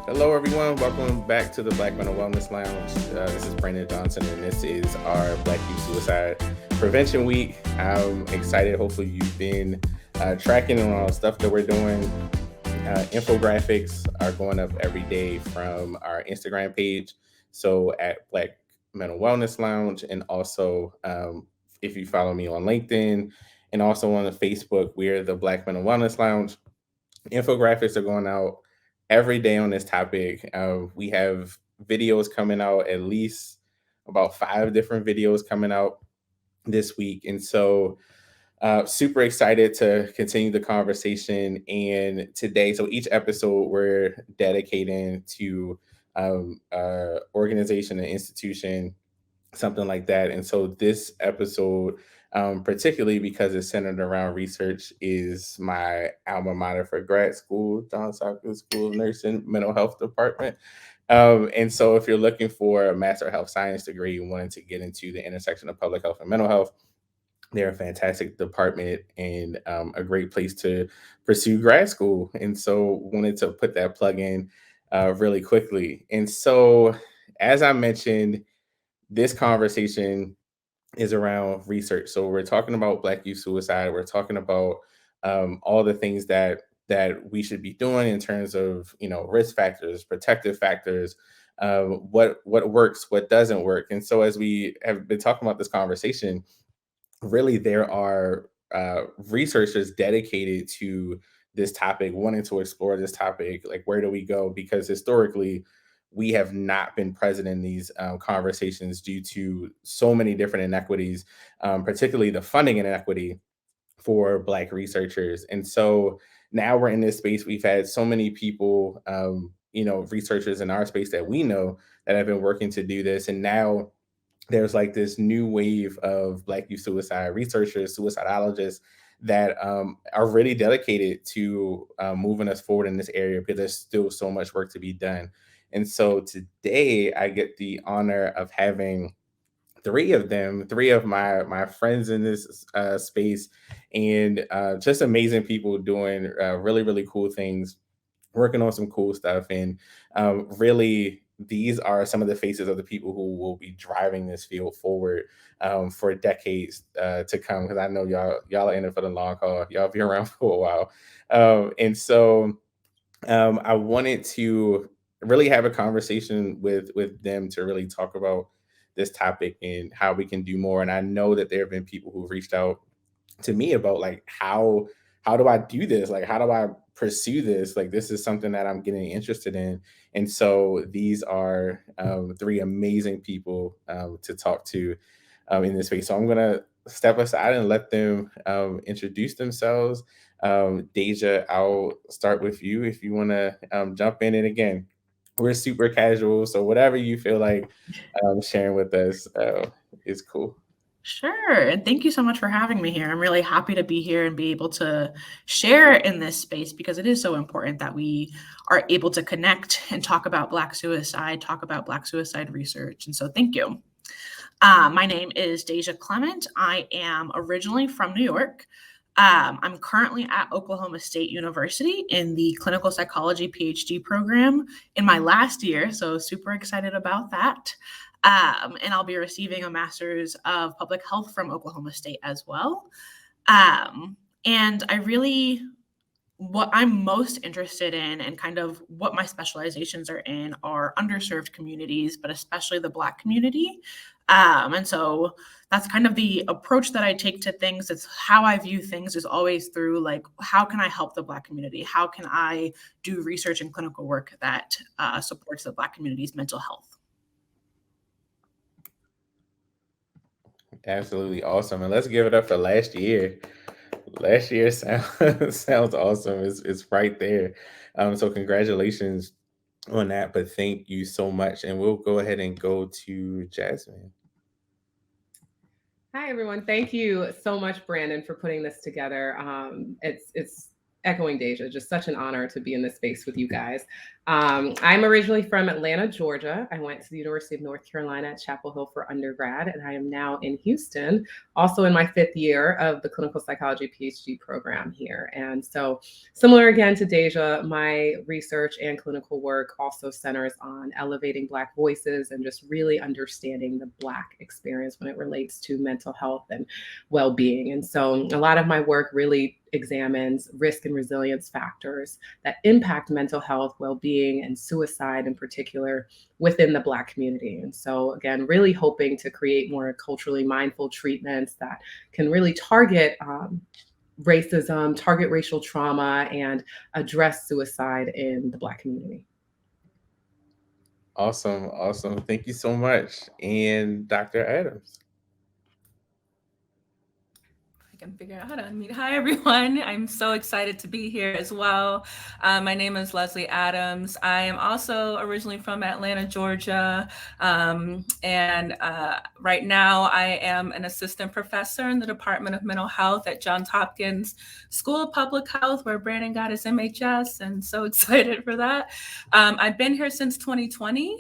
Hello, everyone. Welcome back to the Black Mental Wellness Lounge. This is Brandon Johnson, and this is our Black Youth Suicide Prevention Week. I'm excited. Hopefully, you've been tracking on all the stuff that we're doing. Infographics are going up every day from our Instagram page. So at Black Mental Wellness Lounge, and also if you follow me on LinkedIn and also on the Facebook, we're the Black Mental Wellness Lounge. Infographics are going out every day on this topic. We have videos coming out, at least about five different videos coming out this week. And so, super excited to continue the conversation. And today, so each episode, we're dedicating to organization and institution, something like that. And so this episode, particularly because it's centered around research, is my alma mater for grad school, Johns Hopkins School of Nursing Mental Health Department. And so if you're looking for a Master of Health Science degree, wanting to get into the intersection of public health and mental health, they're a fantastic department and a great place to pursue grad school. And so wanted to put that plug in really quickly. And so, as I mentioned, this conversation is around research. So we're talking about Black youth suicide. We're talking about all the things that we should be doing in terms of risk factors, protective factors, what works, what doesn't work. And so as we have been talking about this conversation, really there are researchers dedicated to this topic, wanting to explore this topic. Like, where do we go? Because historically, we have not been present in these conversations due to so many different inequities, particularly the funding inequity for Black researchers. And so now we're in this space. We've had so many people, researchers in our space that we know that have been working to do this. And now there's like this new wave of Black youth suicide researchers, suicidologists that are really dedicated to moving us forward in this area because there's still so much work to be done. And so today I get the honor of having three of them, three of my friends in this space, and just amazing people doing really cool things, working on some cool stuff. And really, these are some of the faces of the people who will be driving this field forward for decades to come. Because I know y'all are in it for the long haul. Y'all be around for a while, and so I wanted to really have a conversation with them to really talk about this topic and how we can do more. And I know that there have been people who reached out to me about like how do I do this? Like, how do I pursue this? Like, this is something that I'm getting interested in. And so these are three amazing people to talk to in this space. So I'm gonna step aside and let them introduce themselves. Deja, I'll start with you if you want to jump in. And again, we're super casual, so whatever you feel like sharing with us is cool. Sure. And thank you so much for having me here. I'm really happy to be here and be able to share in this space because it is so important that we are able to connect and talk about Black suicide, talk about Black suicide research. And so thank you. My name is Déjà Clement. I am originally from New York. I'm currently at Oklahoma State University in the clinical psychology PhD program in my last year. So super excited about that. And I'll be receiving a master's of public health from Oklahoma State as well. And I really, what I'm most interested in and kind of what my specializations are in are underserved communities, but especially the Black community. And so that's kind of the approach that I take to things. It's how I view things is always through like, how can I help the Black community? How can I do research and clinical work that supports the Black community's mental health? Absolutely awesome. And let's give it up for last year. Last year sounds awesome. It's right there. So congratulations on that. But thank you so much. And we'll go ahead and go to Jasmine. Hi, everyone. Thank you so much, Brandon, for putting this together. It's echoing Déjà, just such an honor to be in this space with you guys. I'm originally from Atlanta, Georgia. I went to the University of North Carolina at Chapel Hill for undergrad, and I am now in Houston, also in my 5th year of the clinical psychology PhD program here. And so, similar again to Déjà, my research and clinical work also centers on elevating Black voices and just really understanding the Black experience when it relates to mental health and well-being. And so, a lot of my work really examines risk and resilience factors that impact mental health, well-being, and suicide in particular within the Black community. And so again, really hoping to create more culturally mindful treatments that can really target racism, target racial trauma, and address suicide in the Black community. Awesome, awesome. Thank you so much. And Dr. Adams. I can figure out how to unmute. Hi, everyone. I'm so excited to be here as well. My name is Leslie Adams. I am also originally from Atlanta, Georgia. And right now I am an assistant professor in the Department of Mental Health at Johns Hopkins School of Public Health, where Brandon got his MHS, and so excited for that. I've been here since 2020,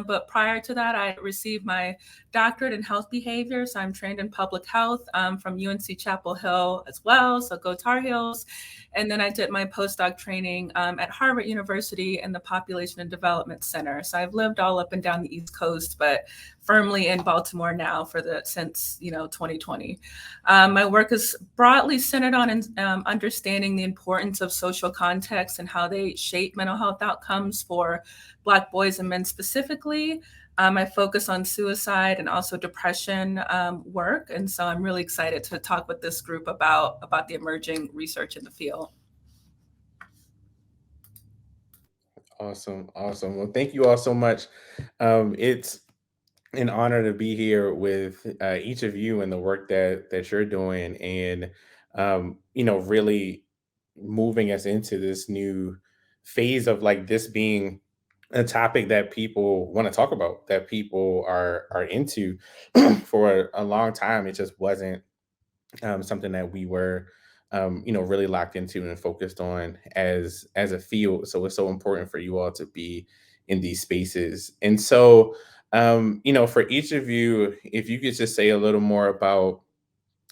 but prior to that, I received my doctorate in health behavior. So I'm trained in public health from UNC Chapel Hill as well. So go Tar Heels. And then I did my postdoc training at Harvard University in the Population and Development Center. So I've lived all up and down the East Coast, but firmly in Baltimore now since 2020. My work is broadly centered on understanding the importance of social context and how they shape mental health outcomes for Black boys and men specifically. I focus on suicide and also depression work. And so I'm really excited to talk with this group about the emerging research in the field. Awesome, awesome. Well, thank you all so much. It's an honor to be here with each of you and the work that you're doing, and really moving us into this new phase of like this being a topic that people want to talk about, that people are into. For a long time, it just wasn't something that we were really locked into and focused on as a field. So it's so important for you all to be in these spaces. And so for each of you, if you could just say a little more about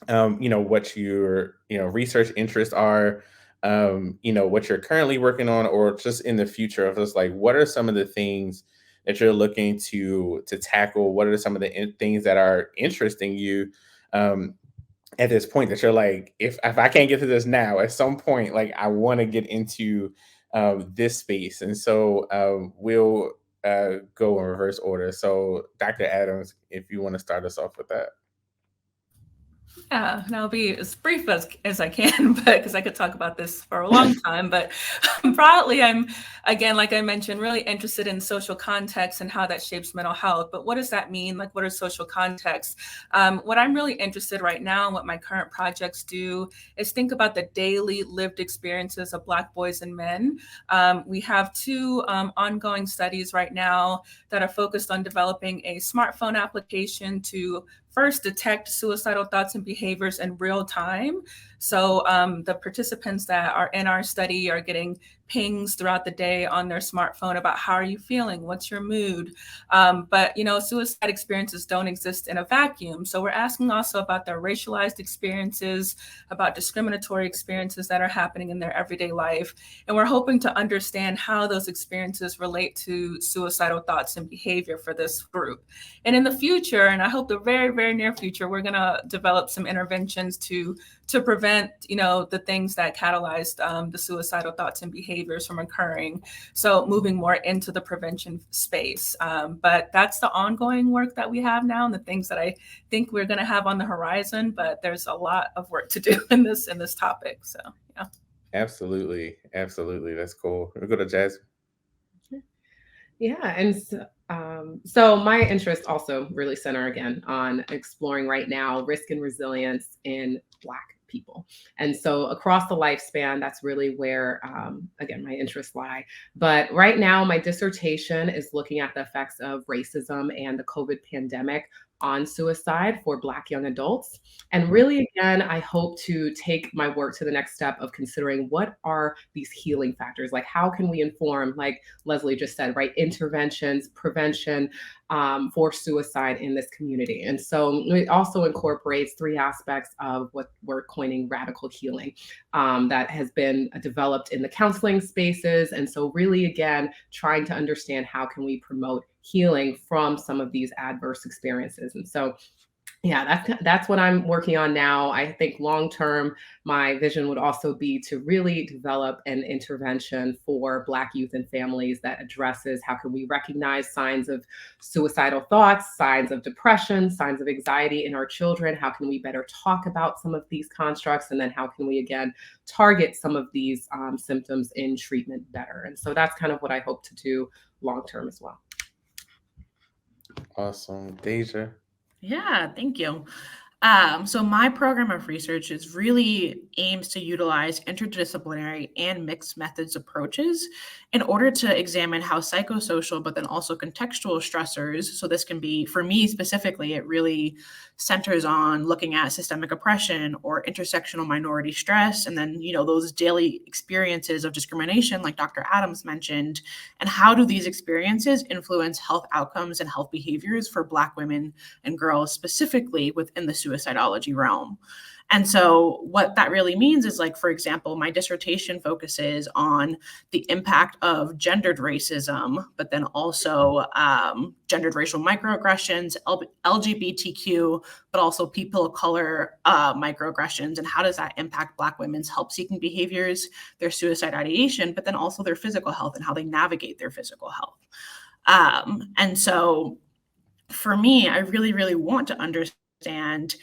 what your research interests are, what you're currently working on, or just in the future of just like what are some of the things that you're looking to tackle, what are some of the things that are interesting you at this point, that you're like, if I can't get to this now, at some point, like I want to get into this space. And so we'll go in reverse order. So Dr. Adams, if you want to start us off with that. Yeah, and I'll be as brief as I can, but because I could talk about this for a long time. But broadly, I'm, again, like I mentioned, really interested in social context and how that shapes mental health. But what does that mean? Like, what are social contexts? What I'm really interested right now, and what my current projects do, is think about the daily lived experiences of Black boys and men. We have two ongoing studies right now that are focused on developing a smartphone application to first detect suicidal thoughts and behaviors in real time. So the participants that are in our study are getting pings throughout the day on their smartphone about how are you feeling, what's your mood. But suicide experiences don't exist in a vacuum. So we're asking also about their racialized experiences, about discriminatory experiences that are happening in their everyday life. And we're hoping to understand how those experiences relate to suicidal thoughts and behavior for this group. And in the future, and I hope the very, very near future, we're going to develop some interventions to prevent the things that catalyzed the suicidal thoughts and behaviors from occurring. So moving more into the prevention space. But that's the ongoing work that we have now, and the things that I think we're going to have on the horizon. But there's a lot of work to do in this topic. So yeah. Absolutely. That's cool. We'll go to Jasmin. Yeah, and so my interests also really center again on exploring right now risk and resilience in Black people. And so across the lifespan, that's really where, again, my interests lie. But right now, my dissertation is looking at the effects of racism and the COVID pandemic on suicide for Black young adults. And really, again, I hope to take my work to the next step of considering what are these healing factors? Like, how can we inform, like Leslie just said, right? Interventions, prevention for suicide in this community. And so it also incorporates three aspects of what we're coining radical healing that has been developed in the counseling spaces. And so really, again, trying to understand how can we promote healing from some of these adverse experiences. And so yeah, that's what I'm working on now. I think long term, my vision would also be to really develop an intervention for Black youth and families that addresses how can we recognize signs of suicidal thoughts, signs of depression, signs of anxiety in our children. How can we better talk about some of these constructs, and then how can we again target some of these symptoms in treatment better? And so that's kind of what I hope to do long term as well. Awesome. Deja. Yeah, thank you. So my program of research is really aims to utilize interdisciplinary and mixed methods approaches in order to examine how psychosocial, but then also contextual stressors. So this can be, for me specifically, it really centers on looking at systemic oppression or intersectional minority stress, and then, those daily experiences of discrimination, like Dr. Adams mentioned, and how do these experiences influence health outcomes and health behaviors for Black women and girls, specifically within the suicidology realm. And so what that really means is, like, for example, my dissertation focuses on the impact of gendered racism, but then also gendered racial microaggressions, LGBTQ, but also people of color microaggressions, and how does that impact Black women's help-seeking behaviors, their suicide ideation, but then also their physical health and how they navigate their physical health. And so for me, I really, really want to understand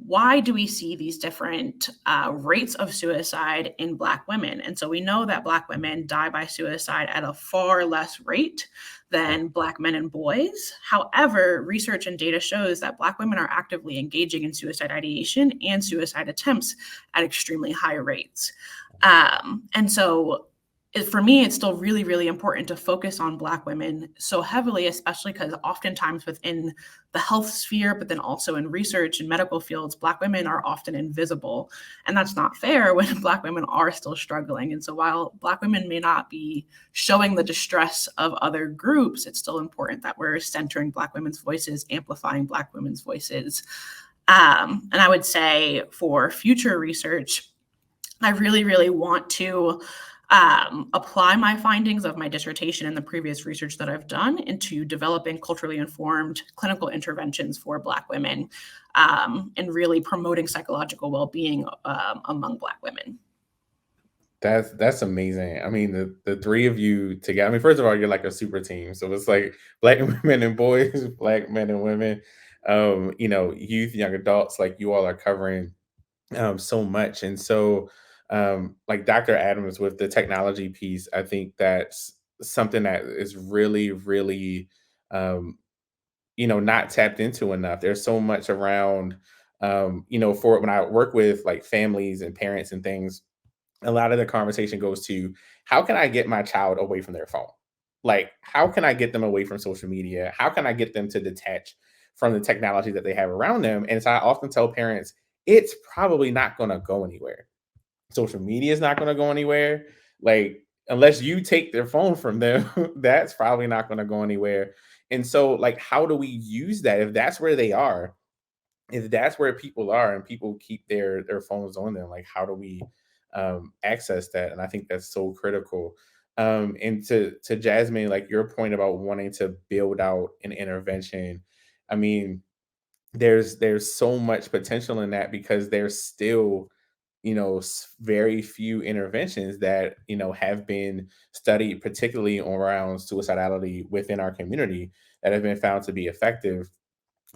why do we see these different rates of suicide in Black women? And so we know that Black women die by suicide at a far less rate than Black men and boys. However, research and data shows that Black women are actively engaging in suicide ideation and suicide attempts at extremely high rates. And so for me, it's still really, really important to focus on Black women so heavily, especially because oftentimes within the health sphere, but then also in research and medical fields, Black women are often invisible. And that's not fair when Black women are still struggling. And so while Black women may not be showing the distress of other groups, it's still important that we're centering Black women's voices, amplifying Black women's voices. And I would say for future research, I really, really want to apply my findings of my dissertation and the previous research that I've done into developing culturally informed clinical interventions for Black women, and really promoting psychological well-being among Black women. That's amazing. I mean, the three of you together. I mean, first of all, you're like a super team. So it's like Black women and boys, Black men and women, youth, young adults. Like, you all are covering so much. And so like Dr. Adams with the technology piece, I think that's something that is really, really not tapped into enough. There's so much around for when I work with like families and parents and things, a lot of the conversation goes to how can I get my child away from their phone? Like, how can I get them away from social media? How can I get them to detach from the technology that they have around them? And so I often tell parents, it's probably not going to go anywhere. Social media is not going to go anywhere. Like, unless you take their phone from them, that's probably not going to go anywhere. And so, like, how do we use that if that's where they are? If that's where people are and people keep their phones on them, like, how do we access that? And I think that's so critical. And to Jasmine, like your point about wanting to build out an intervention, I mean, there's so much potential in that because there's still very few interventions that have been studied, particularly around suicidality within our community, that have been found to be effective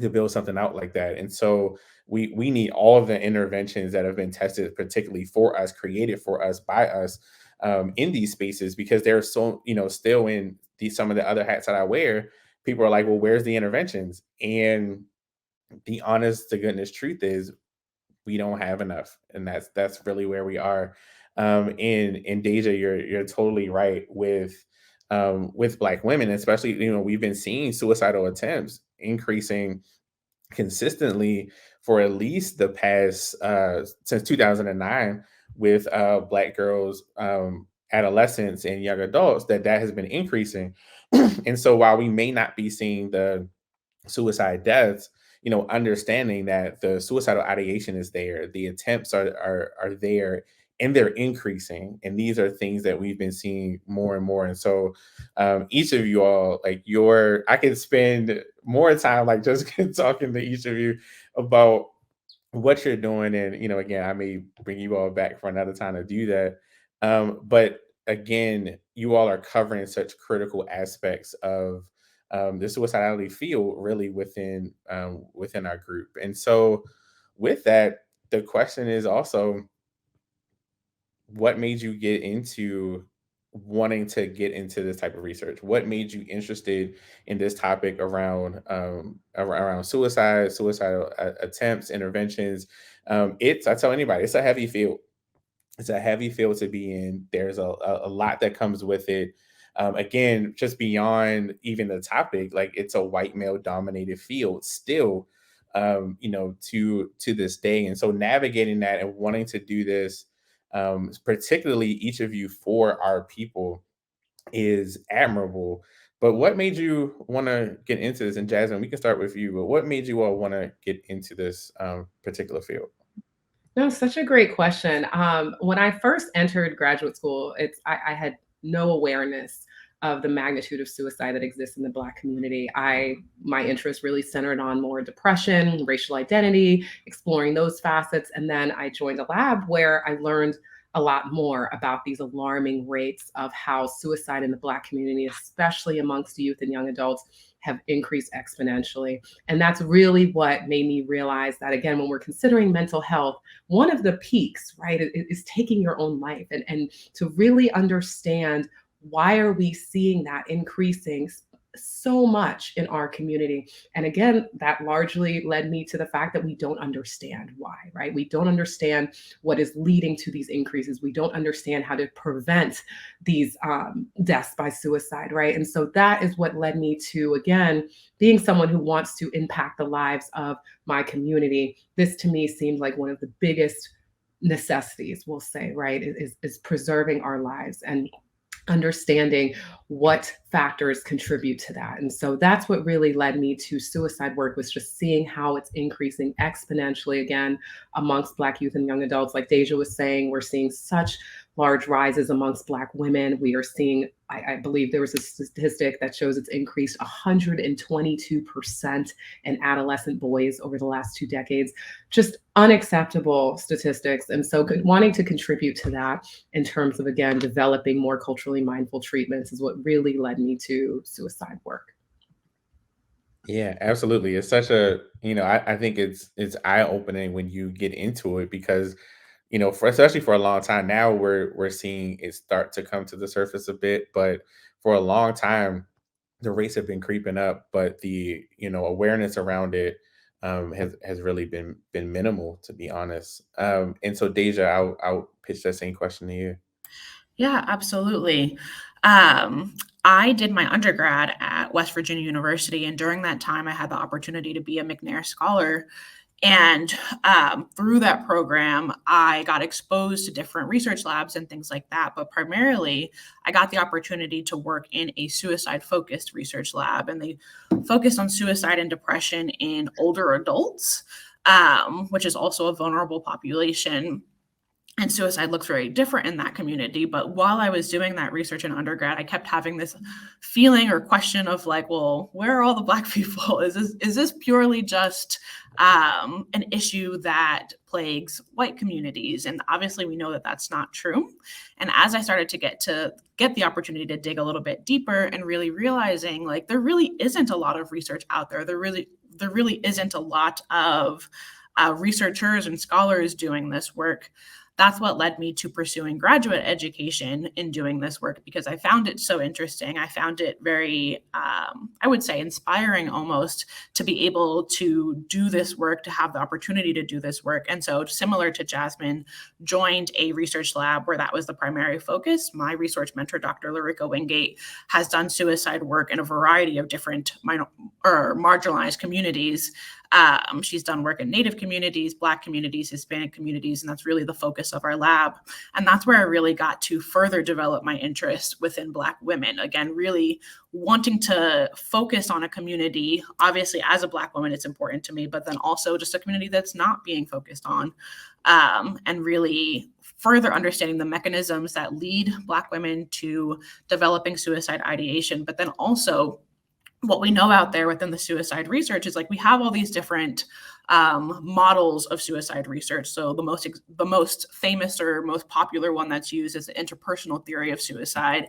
to build something out like that. And so we need all of the interventions that have been tested, particularly for us, created for us by us, in these spaces, because they're so still in some of the other hats that I wear. People are like, well, where's the interventions? And the honest to goodness truth is we don't have enough, and that's really where we are. And Deja, you're totally right with Black women, especially we've been seeing suicidal attempts increasing consistently for at least the past since 2009 with Black girls, adolescents, and young adults, that has been increasing. And so while we may not be seeing the suicide deaths, understanding that the suicidal ideation is there, the attempts are there, and they're increasing. And these are things that we've been seeing more and more. And so, each of you all, like I could spend more time like just talking to each of you about what you're doing. And again, I may bring you all back for another time to do that. But again, you all are covering such critical aspects of the suicidality field, really within our group. And so, with that, the question is also, what made you get into wanting to get into this type of research? What made you interested in this topic around suicidal attempts, interventions? I tell anybody, it's a heavy field. It's a heavy field to be in. There's a lot that comes with it. Again, just beyond even the topic, like it's a white male dominated field still, to this day. And so navigating that and wanting to do this, particularly each of you for our people, is admirable. But what made you want to get into this? And Jasmine, we can start with you. But what made you all want to get into this particular field? No, such a great question. When I first entered graduate school, I had no awareness of the magnitude of suicide that exists in the Black community. My interest really centered on more depression, racial identity, exploring those facets. And then I joined a lab where I learned a lot more about these alarming rates of how suicide in the Black community, especially amongst youth and young adults, have increased exponentially. And that's really what made me realize that, again, when we're considering mental health, one of the peaks, right, is taking your own life, and to really understand why are we seeing that increasing so much in our community. And again, that largely led me to the fact that we don't understand why, right? We don't understand what is leading to these increases. We don't understand how to prevent these deaths by suicide, right? And so that is what led me to, again, being someone who wants to impact the lives of my community. This to me seemed like one of the biggest necessities, we'll say, right, is preserving our lives and understanding what factors contribute to that. And so that's what really led me to suicide work, was just seeing how it's increasing exponentially again amongst Black youth and young adults. Like Déjà was saying, we're seeing such large rises amongst Black women. We are seeing, I believe there was a statistic that shows it's increased 122% in adolescent boys over the last 2 decades. Just unacceptable statistics. And so wanting to contribute to that in terms of, again, developing more culturally mindful treatments is what really led me to suicide work. Yeah, absolutely. It's such a, I think it's eye-opening when you get into it, because especially for a long time now, we're seeing it start to come to the surface a bit, but for a long time the rates have been creeping up, but the awareness around it has really been minimal, to be honest. And so Deja, I'll pitch that same question to you. Yeah, absolutely. I did my undergrad at West Virginia University, and during that time, I had the opportunity to be a McNair Scholar. And through that program, I got exposed to different research labs and things like that. But primarily, I got the opportunity to work in a suicide-focused research lab, and they focused on suicide and depression in older adults, which is also a vulnerable population. And suicide looks very different in that community. But while I was doing that research in undergrad, I kept having this feeling or question of like, well, where are all the Black people? Is this purely just an issue that plagues white communities? And obviously we know that that's not true. And as I started to get the opportunity to dig a little bit deeper and really realizing like there really isn't a lot of research out there. There really isn't a lot of researchers and scholars doing this work. that's what led me to pursuing graduate education in doing this work, because I found it so interesting. I found it very, I would say, inspiring almost, to be able to do this work, to have the opportunity to do this work. And so, similar to Jasmin, joined a research lab where that was the primary focus. My research mentor, Dr. Larissa Wingate, has done suicide work in a variety of different marginalized communities. She's done work in Native communities, Black communities, Hispanic communities, and that's really the focus of our lab. And that's where I really got to further develop my interest within Black women. Again, really wanting to focus on a community. Obviously, as a Black woman, it's important to me, but then also just a community that's not being focused on, and really further understanding the mechanisms that lead Black women to developing suicide ideation, but then also what we know out there within the suicide research is, like, we have all these different models of suicide research. So the most famous or most popular one that's used is the interpersonal theory of suicide.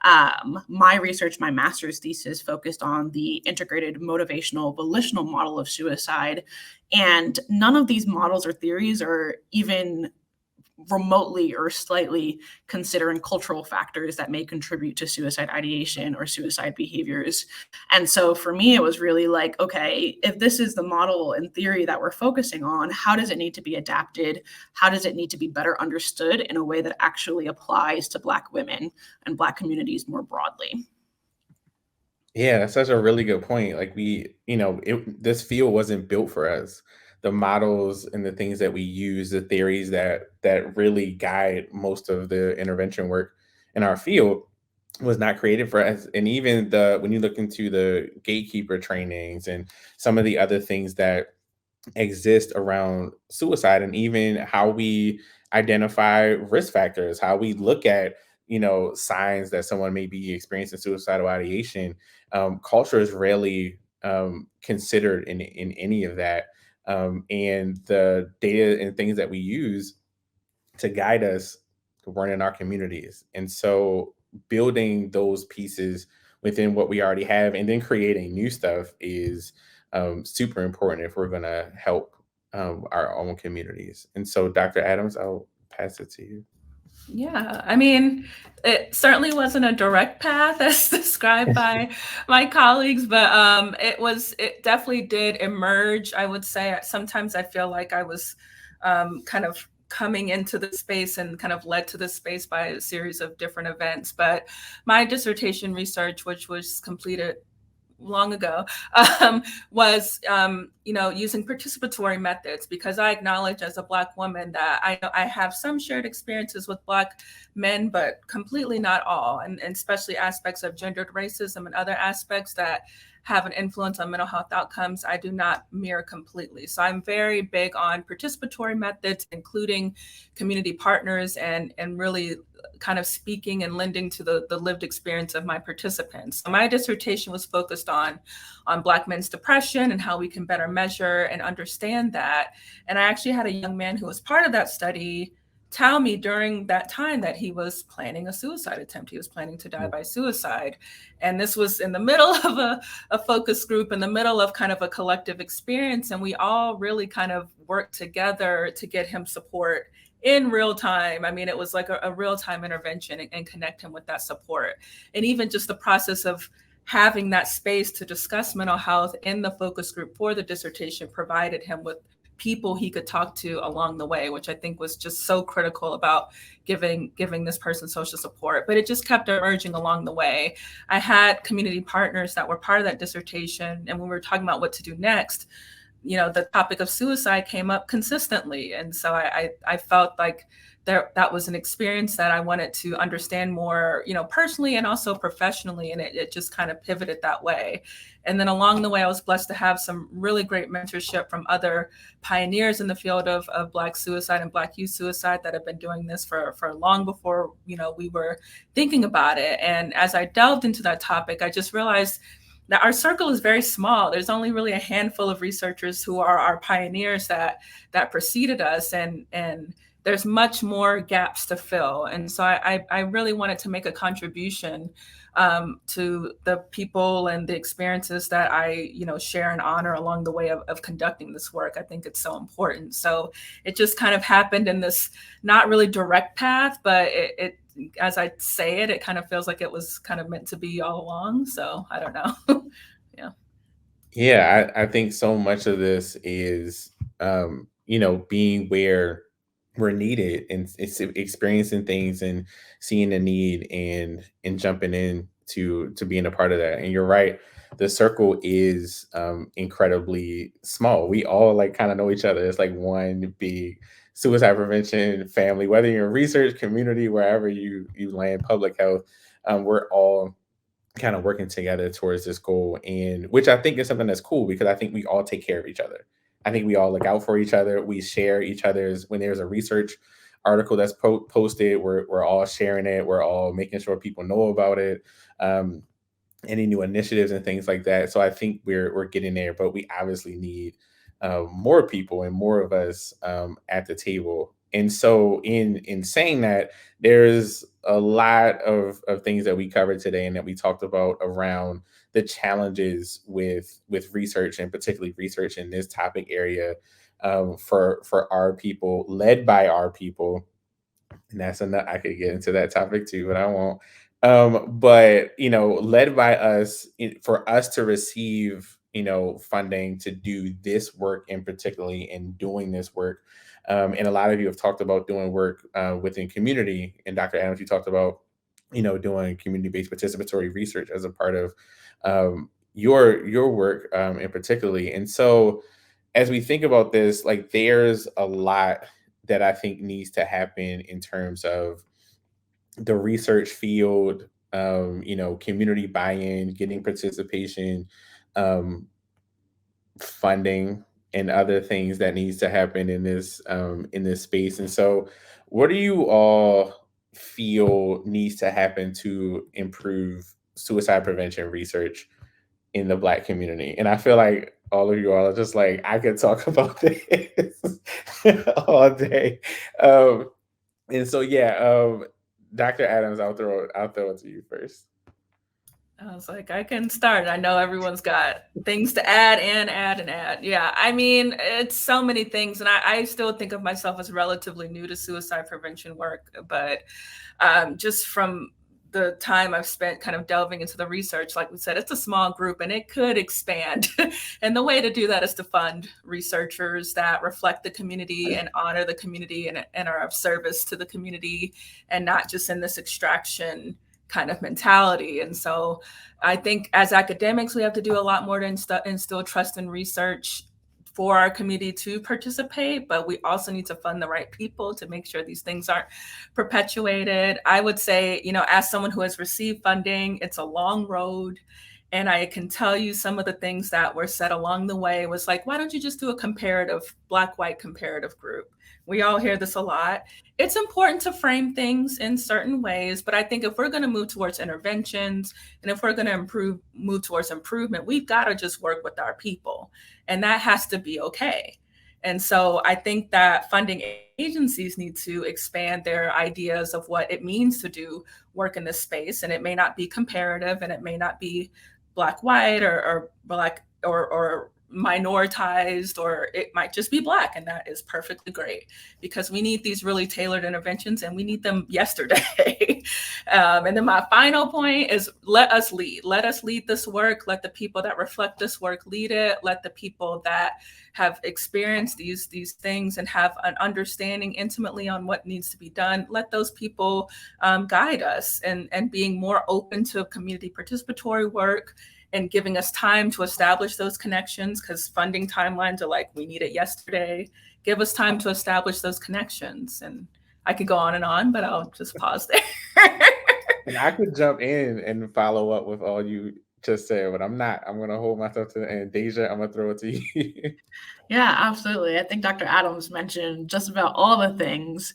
My research, my master's thesis, focused on the integrated motivational volitional model of suicide. And none of these models or theories are even remotely or slightly considering cultural factors that may contribute to suicide ideation or suicide behaviors. And so for me, it was really like, okay, if this is the model and theory that we're focusing on, how does it need to be adapted? How does it need to be better understood in a way that actually applies to Black women and Black communities more broadly? Yeah, that's such a really good point. Like, this field wasn't built for us. The models and the things that we use, the theories that really guide most of the intervention work in our field, was not created for us. And even when you look into the gatekeeper trainings and some of the other things that exist around suicide, and even how we identify risk factors, how we look at signs that someone may be experiencing suicidal ideation, culture is rarely considered in any of that, and the data and things that we use to guide us weren't in our communities. And so building those pieces within what we already have and then creating new stuff is super important if we're going to help our own communities. And so, Dr. Adams, I'll pass it to you. Yeah, I mean, it certainly wasn't a direct path as described by my colleagues, but it definitely did emerge. I would say sometimes I feel like I was kind of coming into the space and kind of led to this space by a series of different events. But my dissertation research, which was completed long ago, was using participatory methods, because I acknowledge as a Black woman that I have some shared experiences with Black men, but completely not all, and especially aspects of gendered racism and other aspects that have an influence on mental health outcomes, I do not mirror completely. So I'm very big on participatory methods, including community partners, and really kind of speaking and lending to the lived experience of my participants. So my dissertation was focused on Black men's depression and how we can better measure and understand that. And I actually had a young man who was part of that study tell me during that time that he was planning a suicide attempt. He was planning to die by suicide. And this was in the middle of a focus group, in the middle of kind of a collective experience. And we all really kind of worked together to get him support in real time. I mean, it was like a real-time intervention, and connect him with that support. And even just the process of having that space to discuss mental health in the focus group for the dissertation provided him with people he could talk to along the way, which I think was just so critical about giving this person social support. But it just kept emerging along the way. I had community partners that were part of that dissertation, and when we were talking about what to do next, the topic of suicide came up consistently. And so I felt like that was an experience that I wanted to understand more, personally and also professionally. And it just kind of pivoted that way. And then along the way, I was blessed to have some really great mentorship from other pioneers in the field of Black suicide and Black youth suicide that have been doing this for long before, we were thinking about it. And as I delved into that topic, I just realized that our circle is very small. There's only really a handful of researchers who are our pioneers that preceded us. And there's much more gaps to fill. And so I really wanted to make a contribution to the people and the experiences that I, share and honor along the way of conducting this work. I think it's so important. So it just kind of happened in this not really direct path, but it as I say it, it kind of feels like it was kind of meant to be all along. So I don't know. Yeah. Yeah, I think so much of this is, being where we're needed, and it's experiencing things and seeing the need, and jumping in to being a part of that. And you're right, the circle is incredibly small. We all like kind of know each other. It's like one big suicide prevention family, whether you're in research, community, wherever you land, public health. We're all kind of working together towards this goal, and which I think is something that's cool, because I think we all take care of each other. I think we all look out for each other. We share each other's, when there's a research article that's posted, we're all sharing it. We're all making sure people know about it. Um, any new initiatives and things like that. So I think we're getting there, but we obviously need more people and more of us at the table. And so in saying that, there's a lot of things that we covered today and that we talked about around the challenges with research, and particularly research in this topic area, for our people, led by our people. And that's enough. I could get into that topic too, but I won't. But led by us, for us to receive funding to do this work, and particularly in doing this work. And a lot of you have talked about doing work within community. And Dr. Adams, you talked about doing community-based participatory research as a part of your work, and particularly. And so as we think about this, like, there's a lot that I think needs to happen in terms of the research field, community buy-in, getting participation, um, funding, and other things that needs to happen in this space. And so, what do you all feel needs to happen to improve suicide prevention research in the Black community? And I feel like all of you all are just like, I could talk about this all day. Um, and so, yeah, Dr. Adams, I'll throw it to you first. I was like, I can start. I know everyone's got things to add and add and add. Yeah, I mean, it's so many things. And I still think of myself as relatively new to suicide prevention work. But just from the time I've spent kind of delving into the research, like we said, it's a small group and it could expand. And the way to do that is to fund researchers that reflect the community and honor the community and are of service to the community, and not just in this extraction kind of mentality. And so I think as academics, we have to do a lot more to instill trust in research for our community to participate, but we also need to fund the right people to make sure these things aren't perpetuated. I would say, as someone who has received funding, it's a long road. And I can tell you some of the things that were said along the way was like, why don't you just do a comparative, Black-white comparative group? We all hear this a lot. It's important to frame things in certain ways, but I think if we're going to move towards interventions, and if we're going to move towards improvement, we've got to just work with our people, and that has to be okay. And so I think that funding agencies need to expand their ideas of what it means to do work in this space. And it may not be comparative, and it may not be Black-white or Black or minoritized, or it might just be Black, and that is perfectly great, because we need these really tailored interventions and we need them yesterday. And then my final point is, let us lead this work. Let the people that reflect this work lead it. Let the people that have experienced these things and have an understanding intimately on what needs to be done, let those people guide us, and being more open to community participatory work, and giving us time to establish those connections, because funding timelines are like, we need it yesterday. Give us time to establish those connections. And I could go on, but I'll just pause there. And I could jump in and follow up with all you just said, but I'm not. I'm going to hold myself to the end. Deja, I'm going to throw it to you. Yeah, absolutely. I think Dr. Adams mentioned just about all the things.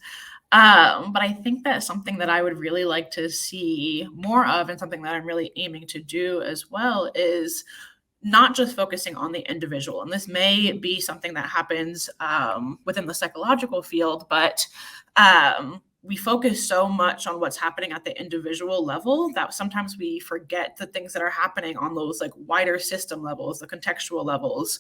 But I think that's something that I would really like to see more of, and something that I'm really aiming to do as well, is not just focusing on the individual. And this may be something that happens within the psychological field, but we focus so much on what's happening at the individual level that sometimes we forget the things that are happening on those like wider system levels, the contextual levels,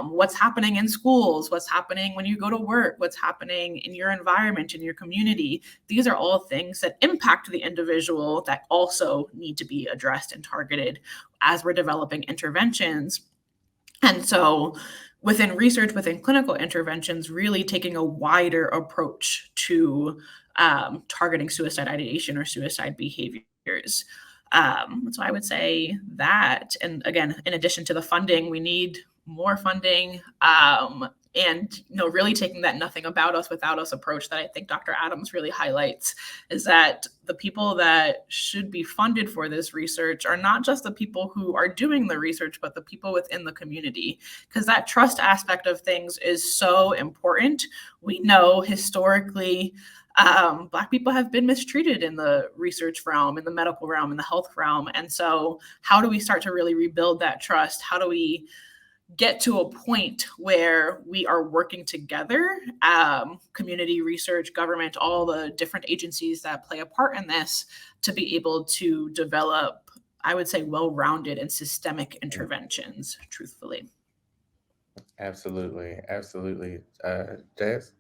what's happening in schools, what's happening when you go to work, what's happening in your environment, in your community. These are all things that impact the individual that also need to be addressed and targeted as we're developing interventions. And so within research, within clinical interventions, really taking a wider approach to targeting suicide ideation or suicide behaviors. So I would say that, and again, in addition to the funding, we need more funding, and really taking that nothing about us without us approach that I think Dr. Adams really highlights, is that the people that should be funded for this research are not just the people who are doing the research, but the people within the community, because that trust aspect of things is so important. We know historically Black people have been mistreated in the research realm, in the medical realm, in the health realm. And so how do we start to really rebuild that trust? How do we get to a point where we are working together, community, research, government, all the different agencies that play a part in this, to be able to develop, I would say, well-rounded and systemic interventions, truthfully. Absolutely. Absolutely. Jazz?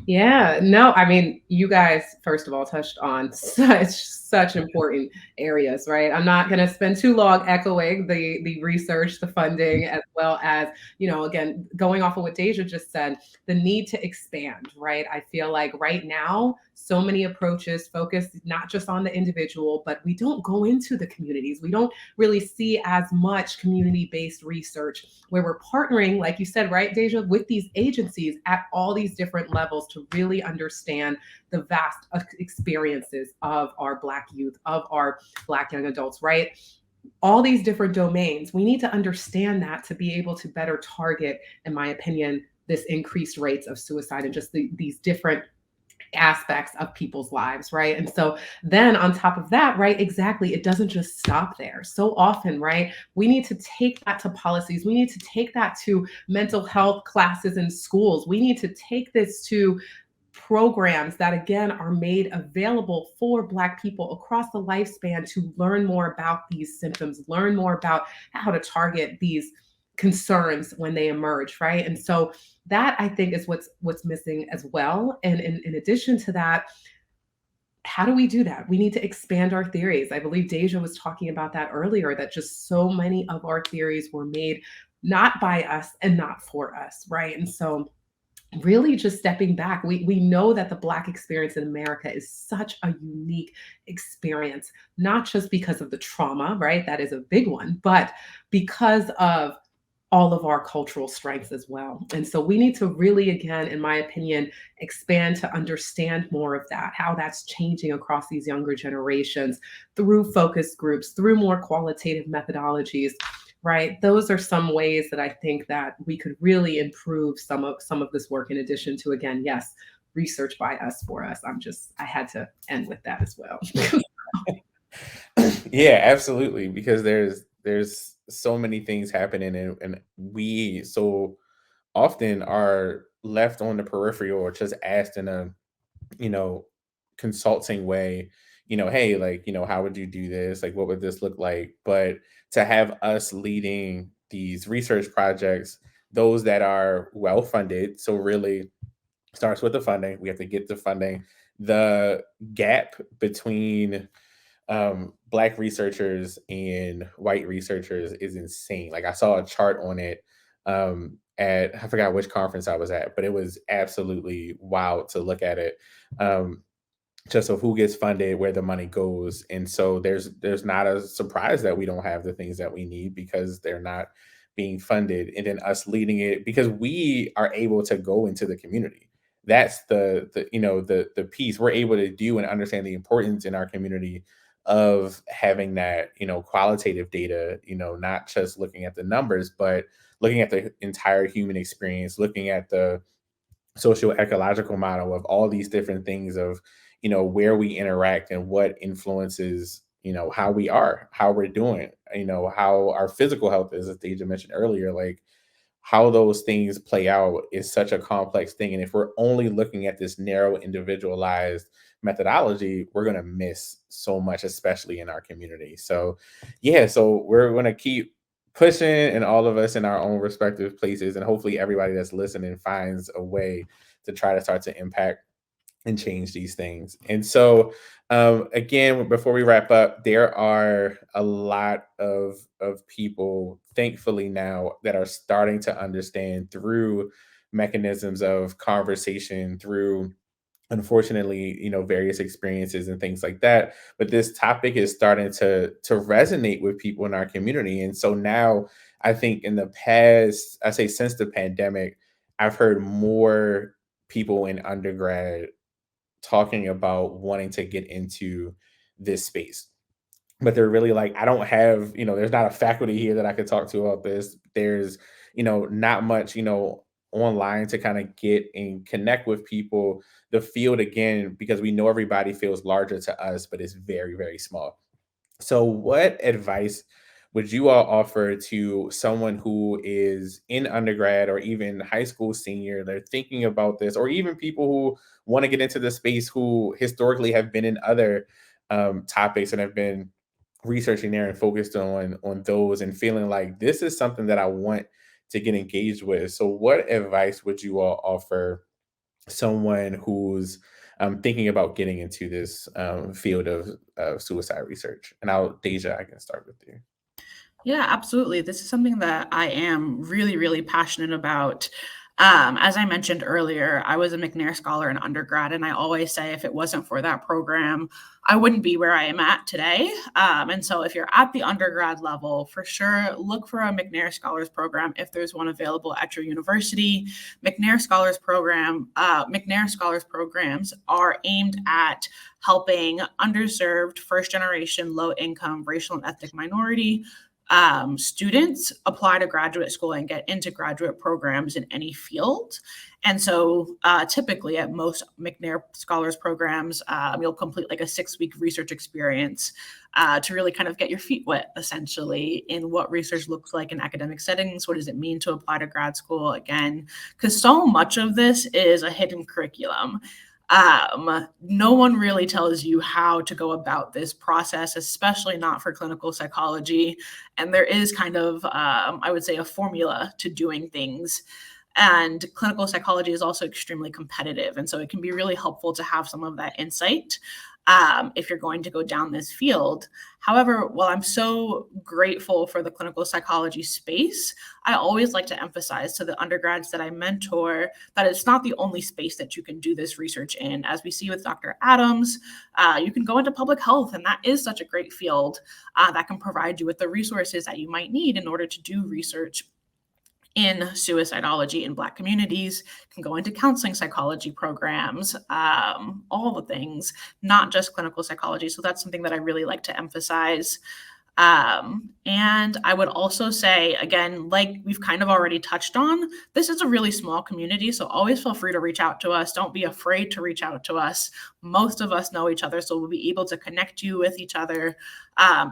Yeah, no, I mean, you guys, first of all, touched on such important areas, right? I'm not going to spend too long echoing the research, the funding, as well as, again, going off of what Déjà just said, the need to expand, right? I feel like right now, so many approaches focus not just on the individual, but we don't go into the communities. We don't really see as much community-based research where we're partnering, like you said, right, Déjà, with these agencies at all these different levels to really understand the vast experiences of our Black youth, of our Black young adults, right? All these different domains. We need to understand that to be able to better target, in my opinion, this increased rates of suicide and just these different aspects of people's lives, right? And so then on top of that, right, exactly, it doesn't just stop there. So often, right, we need to take that to policies. We need to take that to mental health classes in schools. We need to take this to programs that, again, are made available for Black people across the lifespan to learn more about these symptoms, learn more about how to target these concerns when they emerge, right? And so that, I think, is what's missing as well. And in addition to that, how do we do that? We need to expand our theories. I believe Déjà was talking about that earlier, that just so many of our theories were made not by us and not for us, right? And so really just stepping back, we know that the Black experience in America is such a unique experience, not just because of the trauma, right? That is a big one, but because of all of our cultural strengths as well. And so we need to really, again, in my opinion, expand to understand more of that, how that's changing across these younger generations through focus groups, through more qualitative methodologies, right? Those are some ways that I think that we could really improve some of this work, in addition to, again, yes, research by us for us. I had to end with that as well. Yeah, absolutely. Because there's so many things happening, and we so often are left on the periphery or just asked in a, you know, consulting way, hey, like, how would you do this? Like, what would this look like? But to have us leading these research projects, those that are well funded, so really starts with the funding. We have to get the funding. The gap between Black researchers and white researchers is insane. Like, I saw a chart on it at, I forgot which conference I was at, but it was absolutely wild to look at it. Just of who gets funded, where the money goes. And so there's not a surprise that we don't have the things that we need because they're not being funded. And then us leading it, because we are able to go into the community. That's the piece we're able to do and understand the importance in our community of having that, qualitative data, not just looking at the numbers, but looking at the entire human experience, looking at the socio-ecological model of all these different things of, where we interact and what influences how we are, how we're doing, how our physical health is, as Deja mentioned earlier. Like, how those things play out is such a complex thing. And if we're only looking at this narrow, individualized methodology, we're going to miss so much, especially in our community. So, yeah, so we're going to keep pushing, and all of us in our own respective places. And hopefully, everybody that's listening finds a way to try to start to impact and change these things. And so, again, before we wrap up, there are a lot of people, thankfully, now that are starting to understand through mechanisms of conversation, through, unfortunately, various experiences and things like that. But this topic is starting to resonate with people in our community. And so now, I think in the past, I say since the pandemic, I've heard more people in undergrad talking about wanting to get into this space. But they're really like, I don't have, there's not a faculty here that I could talk to about this. There's, not much, online to kind of get and connect with people. The field, again, because we know everybody feels larger to us, but it's very, very small. So, what advice would you all offer to someone who is in undergrad or even high school senior? They're thinking about this, or even people who want to get into the space who historically have been in other topics and have been researching there and focused on those, and feeling like this is something that I want to get engaged with. So, what advice would you all offer someone who's thinking about getting into this field of suicide research? And Deja, I can start with you. Yeah, absolutely. This is something that I am really, really passionate about. As I mentioned earlier, I was a McNair Scholar in undergrad, and I always say if it wasn't for that program, I wouldn't be where I am at today. And so if you're at the undergrad level, for sure, look for a McNair Scholars program if there's one available at your university. McNair Scholars programs are aimed at helping underserved, first-generation, low-income, racial and ethnic minority students apply to graduate school and get into graduate programs in any field. And so typically at most McNair Scholars programs, you'll complete like a 6-week research experience to really kind of get your feet wet, essentially, in what research looks like in academic settings. What does it mean to apply to grad school? Again, because so much of this is a hidden curriculum. No one really tells you how to go about this process, especially not for clinical psychology. And there is kind of, I would say, a formula to doing things. And clinical psychology is also extremely competitive. And so it can be really helpful to have some of that insight if you're going to go down this field. However, while I'm so grateful for the clinical psychology space, I always like to emphasize to the undergrads that I mentor that it's not the only space that you can do this research in. As we see with Dr. Adams, you can go into public health, and that is such a great field that can provide you with the resources that you might need in order to do research in suicidology in Black communities. Can go into counseling psychology programs, all the things, not just clinical psychology. So that's something that I really like to emphasize. And I would also say, again, like we've kind of already touched on, this is a really small community. So always feel free to reach out to us. Don't be afraid to reach out to us. Most of us know each other, so we'll be able to connect you with each other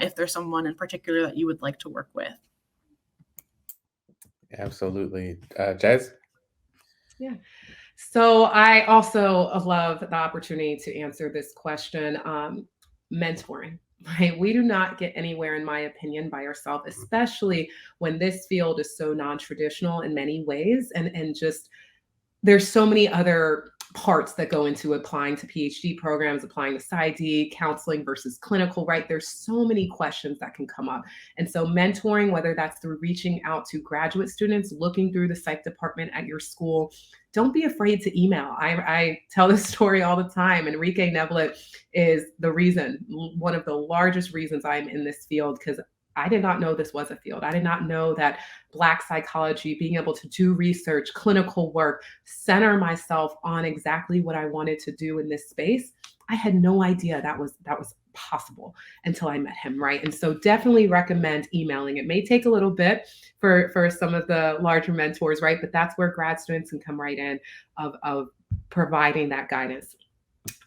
if there's someone in particular that you would like to work with. Absolutely. Jazz? Yeah. So I also love the opportunity to answer this question. Mentoring, right? We do not get anywhere, in my opinion, by ourselves, especially when this field is so non-traditional in many ways. And just there's so many other parts that go into applying to PhD programs, applying to PsyD, counseling versus clinical, right? There's so many questions that can come up. And so mentoring, whether that's through reaching out to graduate students, looking through the psych department at your school, don't be afraid to email. I tell this story all the time. Enrique Nevelet is the reason, one of the largest reasons I'm in this field, because I did not know this was a field. I did not know that Black psychology, being able to do research, clinical work, center myself on exactly what I wanted to do in this space. I had no idea that was possible until I met him, right? And so definitely recommend emailing. It may take a little bit for some of the larger mentors, right? But that's where grad students can come right in of providing that guidance.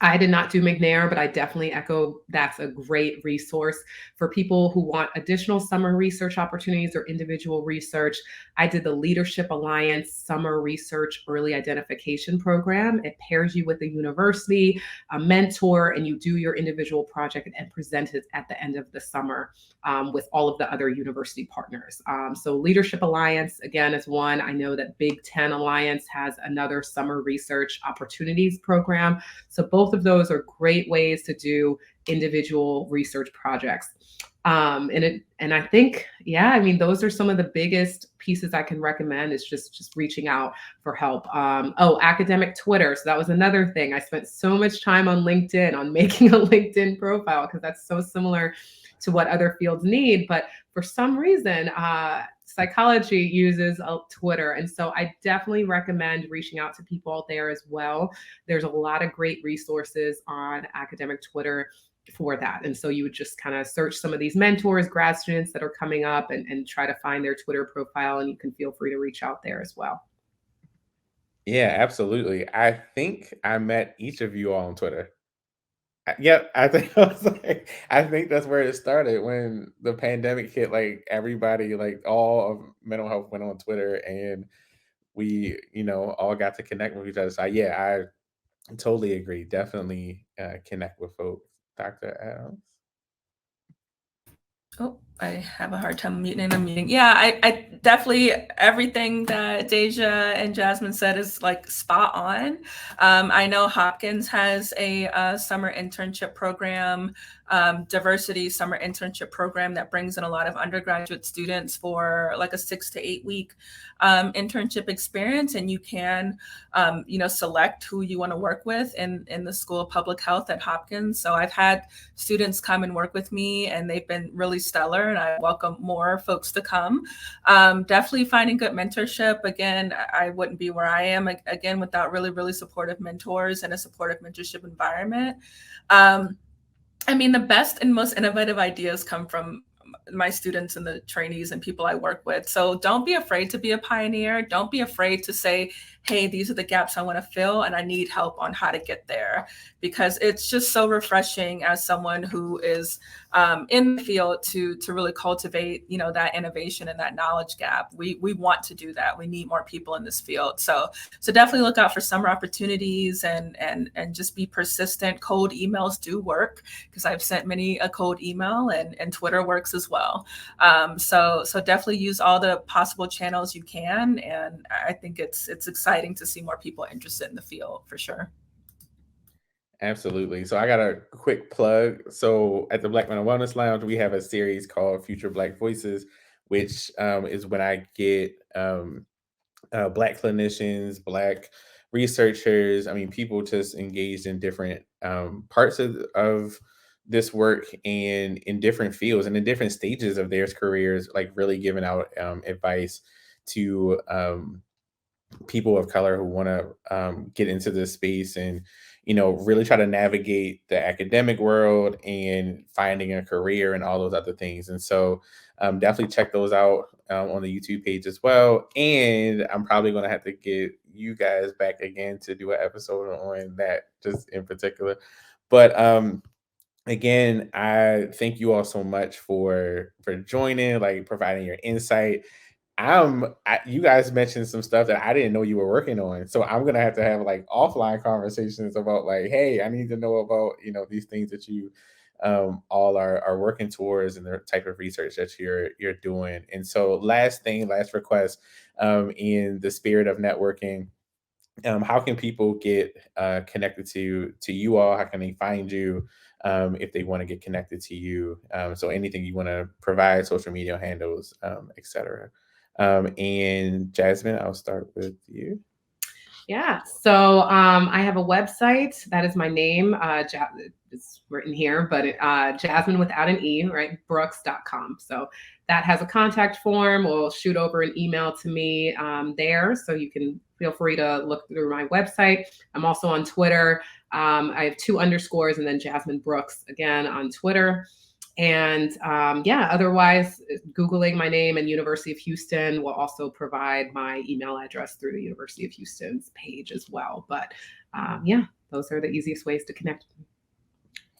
I did not do McNair, but I definitely echo that's a great resource for people who want additional summer research opportunities or individual research. I did the Leadership Alliance Summer Research Early Identification Program. It pairs you with a university, a mentor, and you do your individual project and present it at the end of the summer with all of the other university partners. So Leadership Alliance, again, is one. I know that Big Ten Alliance has another summer research opportunities program. So both of those are great ways to do individual research projects. And I think, yeah, I mean, those are some of the biggest pieces I can recommend is just reaching out for help. Academic Twitter. So that was another thing. I spent so much time on LinkedIn, on making a LinkedIn profile, because that's so similar to what other fields need. But for some reason, psychology uses Twitter. And so I definitely recommend reaching out to people out there as well. There's a lot of great resources on academic Twitter for that. And so you would just kind of search some of these mentors, grad students that are coming up and try to find their Twitter profile, and you can feel free to reach out there as well. Yeah, absolutely. I think I met each of you all on Twitter. Yep, I think I think that's where it started when the pandemic hit. Like everybody, like all of mental health went on Twitter, and we, all got to connect with each other. So yeah, I totally agree. Definitely connect with folks. Dr. Adams. Oh, I have a hard time muting and unmuting. Yeah, I definitely, everything that Déjà and Jasmin said is like spot on. I know Hopkins has a summer internship program, diversity summer internship program that brings in a lot of undergraduate students for like a 6 to 8 week internship experience. And you can, select who you want to work with in the School of Public Health at Hopkins. So I've had students come and work with me, and they've been really stellar, and I welcome more folks to come. Definitely finding good mentorship. Again, I wouldn't be where I am again without really, really supportive mentors and a supportive mentorship environment. I mean, the best and most innovative ideas come from my students and the trainees and people I work with. So don't be afraid to be a pioneer. Don't be afraid to say, hey, these are the gaps I want to fill, and I need help on how to get there, because it's just so refreshing as someone who is in the field to really cultivate, that innovation and that knowledge gap. We want to do that. We need more people in this field. So definitely look out for summer opportunities and just be persistent. Cold emails do work, because I've sent many a cold email, and Twitter works as well. So definitely use all the possible channels you can. And I think it's exciting to see more people interested in the field for sure. Absolutely. So I got a quick plug. So at the Black Mental Wellness Lounge, we have a series called Future Black Voices, which is when I get Black clinicians, Black researchers, people just engaged in different parts of this work and in different fields and in different stages of their careers, like really giving out advice to people of color who want to get into this space and really try to navigate the academic world and finding a career and all those other things. And so definitely check those out on the YouTube page as well. And I'm probably going to have to get you guys back again to do an episode on that just in particular. But again, I thank you all so much for joining, like providing your insight. You guys mentioned some stuff that I didn't know you were working on. So I'm going to have like offline conversations about like, hey, I need to know about, these things that you all are working towards and the type of research that you're doing. And so last request, in the spirit of networking, how can people get connected to you all? How can they find you if they want to get connected to you? So anything you want to provide, social media handles, etc. And Jasmin, I'll start with you. Yeah. So I have a website. That is my name. It's written here, but Jasmin without an E, right? Brooks.com. So that has a contact form. We'll shoot over an email to me there. So you can feel free to look through my website. I'm also on Twitter. I have 2 underscores and then Jasmin Brooks again on Twitter. And yeah, otherwise, Googling my name and University of Houston will also provide my email address through the University of Houston's page as well. But yeah, those are the easiest ways to connect.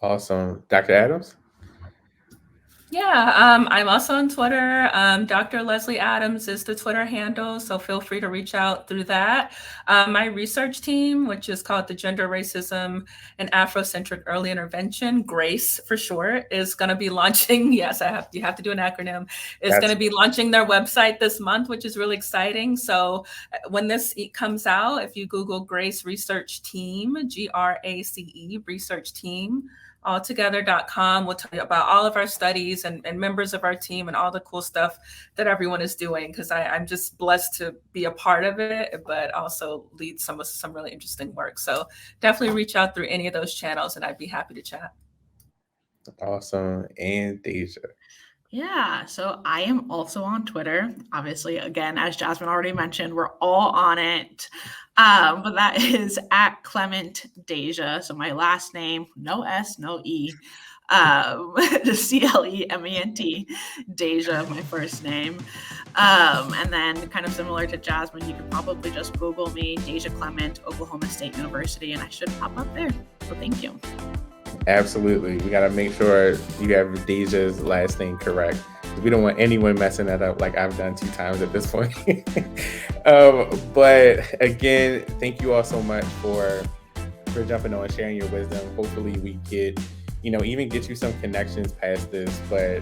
Awesome. Dr. Adams? Yeah, I'm also on Twitter. Dr. Leslie Adams is the Twitter handle, so feel free to reach out through that. My research team, which is called the Gender, Racism, and Afrocentric Early Intervention, GRACE for short, is going to be launching. Yes, you have to do an acronym. Is going to be launching their website this month, which is really exciting. So when this comes out, if you Google GRACE Research Team, GRACE Research Team, alltogether.com, we'll tell you about all of our studies and members of our team and all the cool stuff that everyone is doing, because I'm just blessed to be a part of it, but also lead some really interesting work. So definitely reach out through any of those channels and I'd be happy to chat. Awesome. And Déjà? Yeah, so I am also on Twitter. Obviously, again, as Jasmine already mentioned, we're all on it. But that is at Clement Déjà. So my last name, no S, no E. CLEMENT, Déjà, my first name. And then kind of similar to Jasmine, you could probably just Google me, Déjà Clement, Oklahoma State University, and I should pop up there. So thank you. Absolutely. We got to make sure you have Deja's last name correct. We don't want anyone messing that up like I've done 2 times at this point. But again, thank you all so much for jumping on and sharing your wisdom. Hopefully we get, even get you some connections past this. But,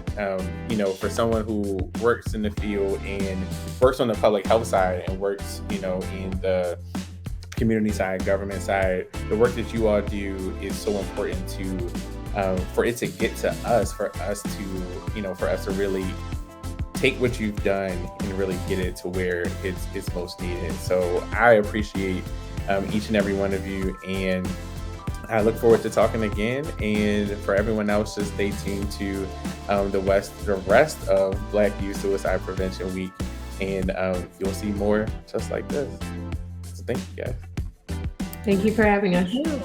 for someone who works in the field and works on the public health side and works, in the community side, government side, the work that you all do is so important to for it to get to us, for us to really take what you've done and really get it to where it's most needed. So I appreciate each and every one of you, and I look forward to talking again. And for everyone else, just stay tuned to the rest of Black Youth Suicide Prevention Week, and you'll see more just like this. So thank you, guys. Thank you for having us. Thank you.